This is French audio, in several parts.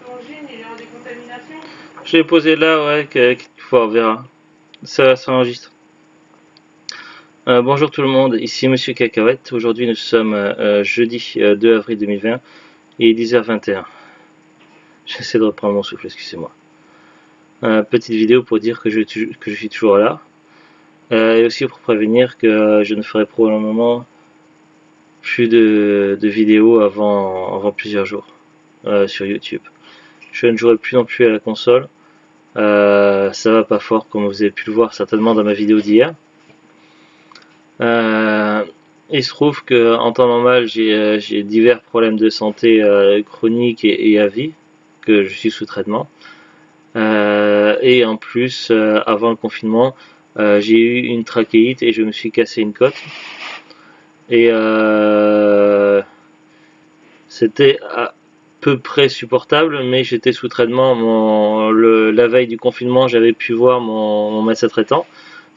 l'angine, il est en décontamination. Je l'ai posé là, ouais, quelquefois, on verra. Ça enregistre. Bonjour tout le monde, ici Monsieur Cacahuète. Aujourd'hui nous sommes jeudi 2 avril 2020, il est 10h21. J'essaie de reprendre mon souffle, excusez-moi. Petite vidéo pour dire que je suis toujours là. Et aussi pour prévenir que je ne ferai probablement plus de vidéos avant plusieurs jours sur YouTube. Je ne jouerai plus non plus à la console. Ça va pas fort comme vous avez pu le voir certainement dans ma vidéo d'hier. Il se trouve que en temps normal j'ai divers problèmes de santé chroniques et à vie, que je suis sous traitement. Et en plus avant le confinement j'ai eu une trachéite et je me suis cassé une côte. Et c'était à peu près supportable, mais j'étais sous traitement. La veille du confinement, j'avais pu voir mon médecin traitant,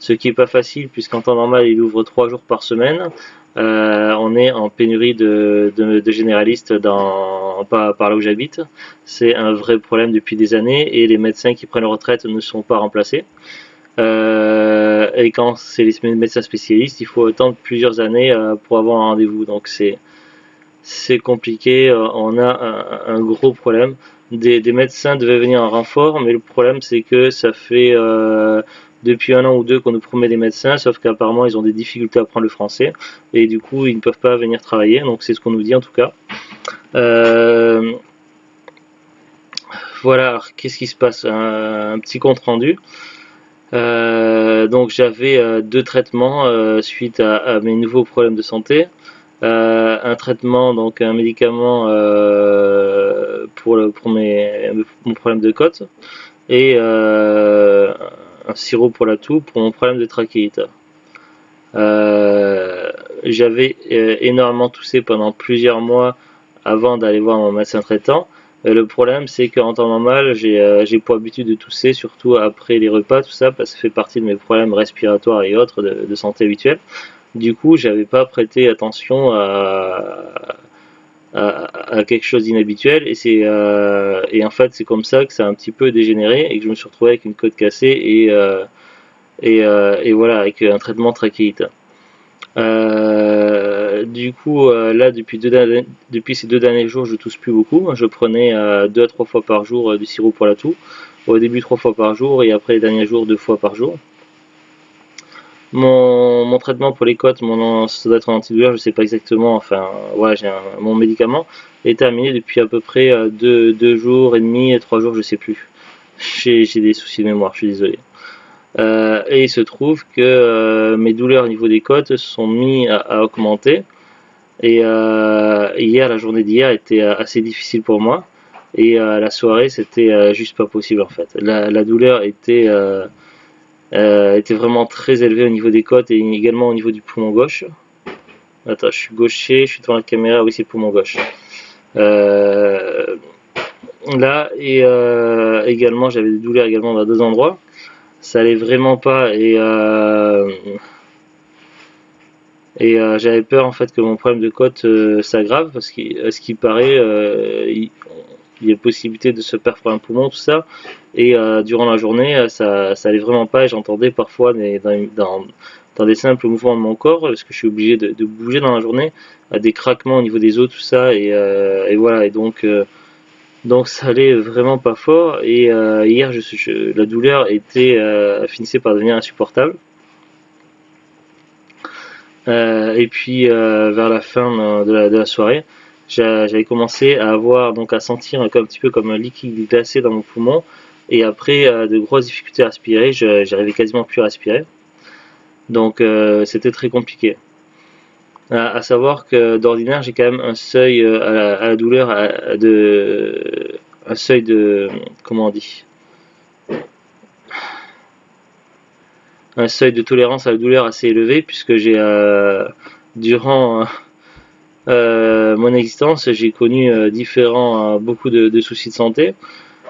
ce qui est pas facile puisqu'en temps normal il ouvre 3 jours par semaine. On est en pénurie de généralistes par là où j'habite. C'est un vrai problème depuis des années et les médecins qui prennent retraite ne sont pas remplacés. Et quand c'est les médecins spécialistes, il faut attendre plusieurs années pour avoir un rendez-vous. Donc c'est compliqué. On a un gros problème. Des médecins devaient venir en renfort, mais le problème c'est que ça fait depuis 1 an ou 2 qu'on nous promet des médecins, sauf qu'apparemment ils ont des difficultés à apprendre le français et du coup ils ne peuvent pas venir travailler. Donc c'est ce qu'on nous dit en tout cas. Voilà. Qu'est-ce qui se passe? Un petit compte rendu. Donc j'avais 2 traitements suite à mes nouveaux problèmes de santé. Un traitement, donc un médicament pour mon problème de côte et un sirop pour la toux pour mon problème de trachéite. J'avais énormément toussé pendant plusieurs mois avant d'aller voir mon médecin traitant. Le problème c'est qu'en temps normal j'ai pour habitude de tousser surtout après les repas, tout ça, parce que ça fait partie de mes problèmes respiratoires et autres de santé habituels. Du coup j'avais pas prêté attention à quelque chose d'inhabituel et en fait c'est comme ça que ça a un petit peu dégénéré et que je me suis retrouvé avec une côte cassée et voilà, avec un traitement trachéite. Du coup là depuis ces 2 derniers jours je tousse plus beaucoup. Je prenais 2 à 3 fois par jour du sirop pour la toux. Au début 3 fois par jour et après les derniers jours 2 fois par jour. Mon traitement pour les côtes, ça doit être un antidouleur, je sais pas exactement, enfin voilà, mon médicament est terminé depuis à peu près 2 jours et demi et 3 jours, je sais plus. J'ai des soucis de mémoire, je suis désolé. Et il se trouve que mes douleurs au niveau des côtes se sont mis à augmenter. Et hier, la journée d'hier était assez difficile pour moi. Et la soirée, c'était juste pas possible en fait. La douleur était vraiment très élevée au niveau des côtes et également au niveau du poumon gauche. Attends, je suis gaucher, je suis devant la caméra, oui c'est le poumon gauche. Là, et également j'avais des douleurs également dans 2 endroits. Ça allait vraiment pas et j'avais peur en fait que mon problème de côte s'aggrave parce qu'à ce qui paraît il y a possibilité de se perforer un poumon, tout ça, et durant la journée ça allait vraiment pas et j'entendais parfois dans des simples mouvements de mon corps, parce que je suis obligé de bouger dans la journée, des craquements au niveau des os, tout ça, et voilà, et donc ça allait vraiment pas fort, et hier la douleur finissait par devenir insupportable. Et puis vers la fin de la soirée, j'avais commencé à avoir, donc à sentir un petit peu comme un liquide glacé dans mon poumon, et après de grosses difficultés à respirer, j'arrivais quasiment plus à respirer. Donc c'était très compliqué. À savoir que d'ordinaire j'ai quand même un seuil à la douleur, un seuil de, comment on dit, un seuil de tolérance à la douleur assez élevé, puisque j'ai durant mon existence j'ai connu beaucoup de soucis de santé.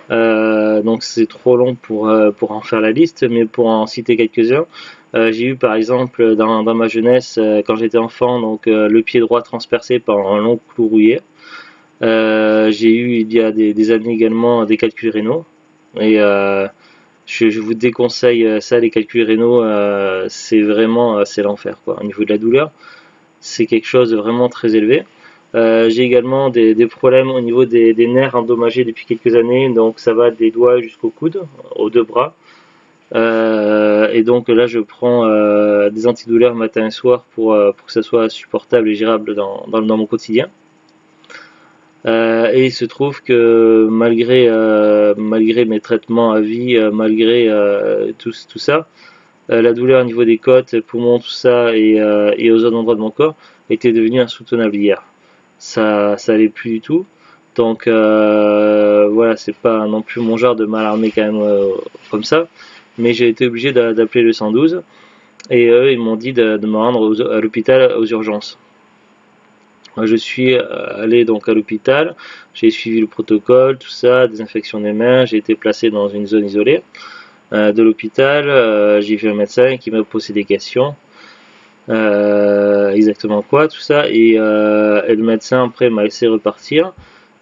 Donc c'est trop long pour en faire la liste, mais pour en citer quelques-uns, j'ai eu par exemple dans ma jeunesse, quand j'étais enfant, donc le pied droit transpercé par un long clou rouillé. J'ai eu il y a des années également des calculs rénaux. Et je vous déconseille ça, les calculs rénaux, c'est vraiment c'est l'enfer quoi. Au niveau de la douleur, c'est quelque chose de vraiment très élevé. J'ai également des problèmes au niveau des nerfs endommagés depuis quelques années, donc ça va des doigts jusqu'au coude, aux deux bras. Et donc là, je prends des antidouleurs matin et soir pour que ça soit supportable et gérable dans mon quotidien. Et il se trouve que malgré mes traitements à vie, malgré tout ça, la douleur au niveau des côtes, poumons, tout ça, et aux autres endroits de mon corps était devenue insoutenable hier. Ça allait plus du tout. Donc voilà, c'est pas non plus mon genre de m'alarmer quand même comme ça. Mais j'ai été obligé d'appeler le 112 et eux ils m'ont dit de me rendre à l'hôpital aux urgences. Je suis allé donc à l'hôpital, j'ai suivi le protocole, tout ça, désinfection des mains, j'ai été placé dans une zone isolée de l'hôpital, j'ai vu un médecin qui m'a posé des questions, exactement quoi, tout ça, et le médecin après m'a laissé repartir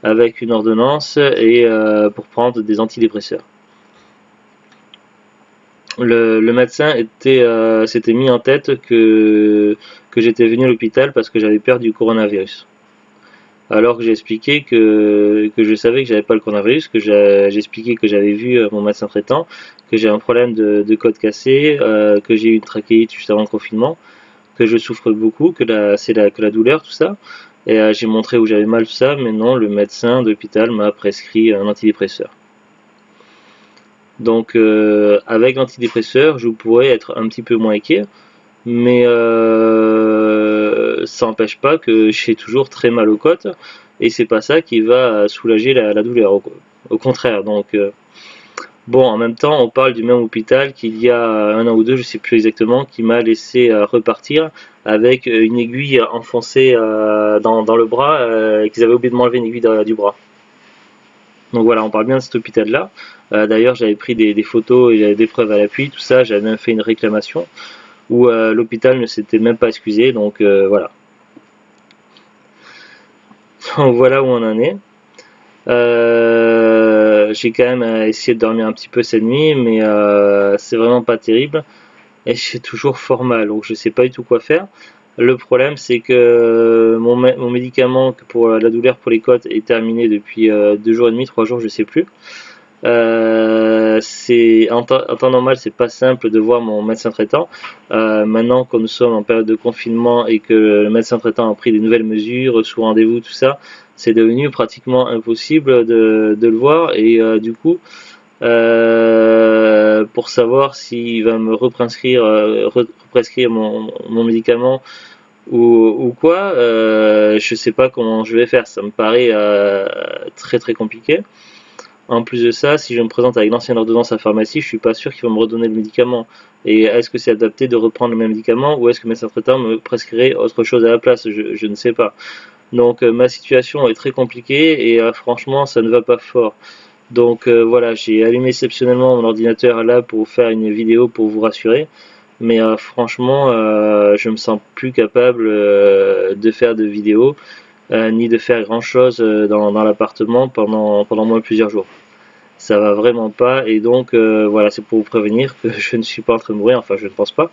avec une ordonnance et pour prendre des antidépresseurs. Le médecin s'était mis en tête que j'étais venu à l'hôpital parce que j'avais peur du coronavirus. Alors que j'ai expliqué que je savais que j'avais pas le coronavirus, que j'ai expliqué que j'avais vu mon médecin traitant, que j'ai un problème de côte cassée, que j'ai eu une trachéite juste avant le confinement, que je souffre beaucoup, que la douleur, tout ça. Et j'ai montré où j'avais mal, tout ça, mais non, le médecin de l'hôpital m'a prescrit un antidépresseur. Donc avec l'antidépresseur, je pourrais être un petit peu moins inquiet, mais ça n'empêche pas que j'ai toujours très mal aux côtes, et c'est pas ça qui va soulager la douleur, au contraire. Donc bon, en même temps, on parle du même hôpital qu'il y a un an ou deux, je sais plus exactement, qui m'a laissé repartir avec une aiguille enfoncée dans le bras, qu'ils avaient oublié de m'enlever une aiguille du bras. Donc voilà, on parle bien de cet hôpital-là. D'ailleurs, j'avais pris des photos et des preuves à l'appui, tout ça. J'avais même fait une réclamation où l'hôpital ne s'était même pas excusé. Donc voilà. Donc voilà où on en est. J'ai quand même essayé de dormir un petit peu cette nuit, mais c'est vraiment pas terrible. Et j'ai toujours fort mal, donc je sais pas du tout quoi faire. Le problème, c'est que mon médicament pour la douleur pour les côtes est terminé depuis 2 jours et demi, 3 jours, je sais plus. En temps normal, c'est pas simple de voir mon médecin traitant. Maintenant que nous sommes en période de confinement et que le médecin traitant a pris des nouvelles mesures sous rendez-vous, tout ça, c'est devenu pratiquement impossible de le voir. Et du coup, pour savoir s'il va me represcrire mon médicament ou quoi, je sais pas comment je vais faire. Ça me paraît très très compliqué. En plus de ça, si je me présente avec l'ancienne ordonnance à la pharmacie, je suis pas sûr qu'ils vont me redonner le médicament. Et est-ce que c'est adapté de reprendre le même médicament ou est-ce que le médecin traitant me prescrirait autre chose à la place? Je ne sais pas. Donc ma situation est très compliquée et franchement ça ne va pas fort. Donc voilà, j'ai allumé exceptionnellement mon ordinateur là pour faire une vidéo pour vous rassurer. Mais franchement, je me sens plus capable de faire de vidéos ni de faire grand chose dans l'appartement pendant moins de plusieurs jours. Ça va vraiment pas et donc voilà, c'est pour vous prévenir que je ne suis pas en train de mourir, enfin je ne pense pas.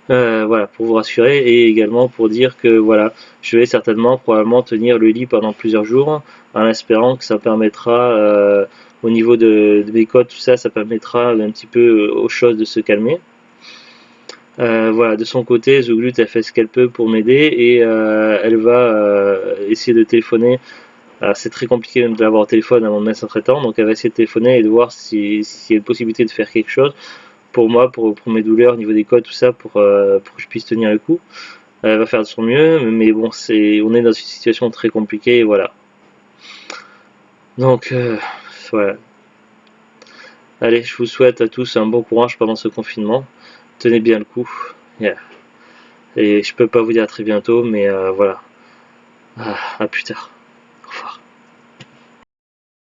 Voilà, pour vous rassurer et également pour dire que voilà, je vais probablement tenir le lit pendant plusieurs jours en espérant que ça permettra au niveau de mes côtes, tout ça, ça permettra un petit peu aux choses de se calmer. Voilà, de son côté, Zouglut a fait ce qu'elle peut pour m'aider et elle va essayer de téléphoner. C'est très compliqué même de l'avoir au téléphone à mon médecin traitant, donc elle va essayer de téléphoner et de voir s'il y a une possibilité de faire quelque chose pour moi, pour mes douleurs au niveau des côtes, tout ça, pour que je puisse tenir le coup. Elle va faire de son mieux, mais bon, on est dans une situation très compliquée, et voilà. Donc, voilà. Allez, je vous souhaite à tous un bon courage pendant ce confinement. Tenez bien le coup. Yeah. Et je peux pas vous dire à très bientôt, mais voilà. À plus tard.